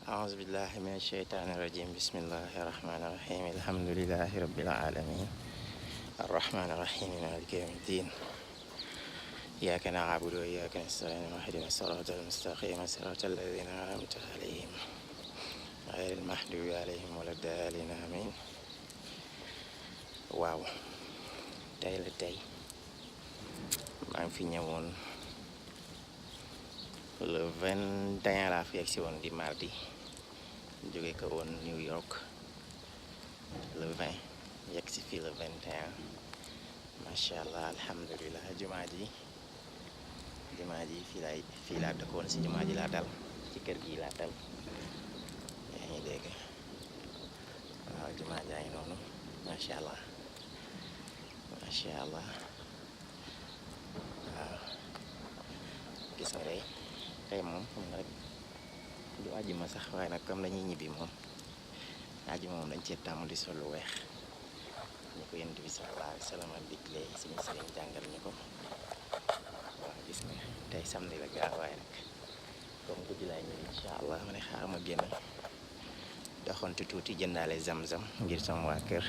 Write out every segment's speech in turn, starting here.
أعوذ بالله من الشيطان الرجيم بسم الله الرحمن الرحيم الحمد لله رب العالمين الرحمن الرحيم مالك يوم الدين إياك نعبد وإياك نستعين اهدنا الصراط المستقيم صراط الذين أنعمت عليهم غير المغضوب عليهم ولا الضالين آمين. waaw tey la tey maa ngi fi ñëwoon le 21 laa fi yegg si woon di mardi jóge ko woon New York le 20 yegg si fii le 21 macha allah alhamdulilah jumaa ji fii laa dëkkoon si jumaa ji laa dal ci kër gi laa dal yaa ngi dégg waaw jumaa jaa ngi noonu macha allah waaw gis nga tey moom xam nga rek du àjjuma sax waaye nag comme dañuy ñibbi moom àjjuma moom dañ cee tàmm di sol lu weex ñu ko Yonent bi sallallahu alayhi wa sallam digle suñu sëriñ jàngal ñu ko waaw gis nga tey samedi la gaa waaye nag comme guddi laay ñëw incha allah ma ne xaaral ma génn doxantu tuuti jëndaale zam-zam ngir sama waa kër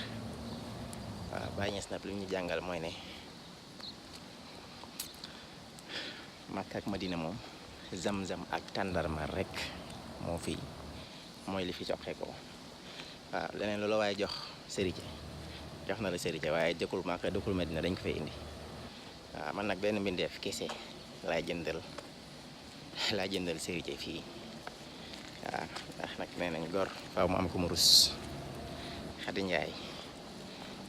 waaw Baay Ñas nag li ñu jàngal mooy ne Makka ak Madina moom zam-zam ak tàndarma rek mooy li fi soxee ko waaw leneen loolu waaye jox sëriñ jox na la sëriñ waaye dëkkul Makka dëkkul Madina dañ ko fay indi waaw man nag benn mbindeef kese laa jëndal sëriñ fii waaw ndax nag nee nañ gor faaw mu am ko mu rus Xadi Njaay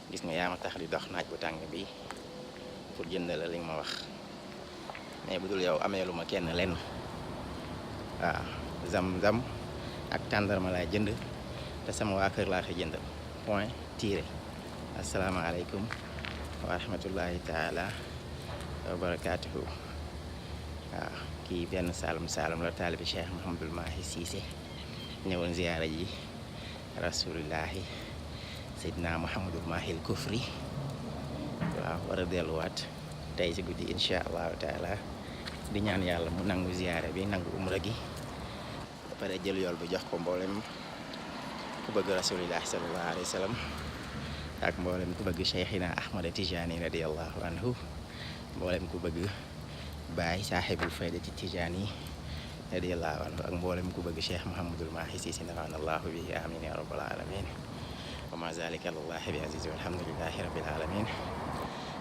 gis nga yaa ma tax di dox naaj bu tàng bi pour jëndal la li nga ma wax mais bu dul yow ameelu ma kenn lenn waaw zam-zam ak tàndarma laa jënd te sama waa kër laa ko jëndal point tiré asalaamaaleykum wa rahmatullahi taala wa barakaatuhu waaw kii benn saalum la taalibi Cheikh Mouhamadul Mahi Cissé ñëwoon ziyaara ji rasulillahi Seydina Mouhamadul Mahil Kufri waaw war a delluwaat tey si guddi incha allahu taala di ñaan yàlla mu nangu ziyaare bi nangu umra gi ba pare jël yool bi jox ko mboolem ku bëgg rasulillahi sallallahu alayhi wa sallam ak mboolem ku bëgg Cheikhina Ahmada Tijani radiallahu anhu mboolem ku bëgg Baay saaxibul faydati Tijani radiallahu anhu ak mboolem ku bëgg Cheikh Mouhamadul Mahi Cissé nafa'ana allahu bihi amin ya rabbal alamin wa ma zalika alallahi bi aziz walhamdulillahi rabbil alamin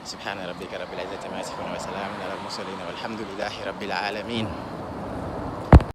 subhana rabbika rabbil izzati amma yasifun wa salamun ala al mursalin walhamdulillahi rabbil alamin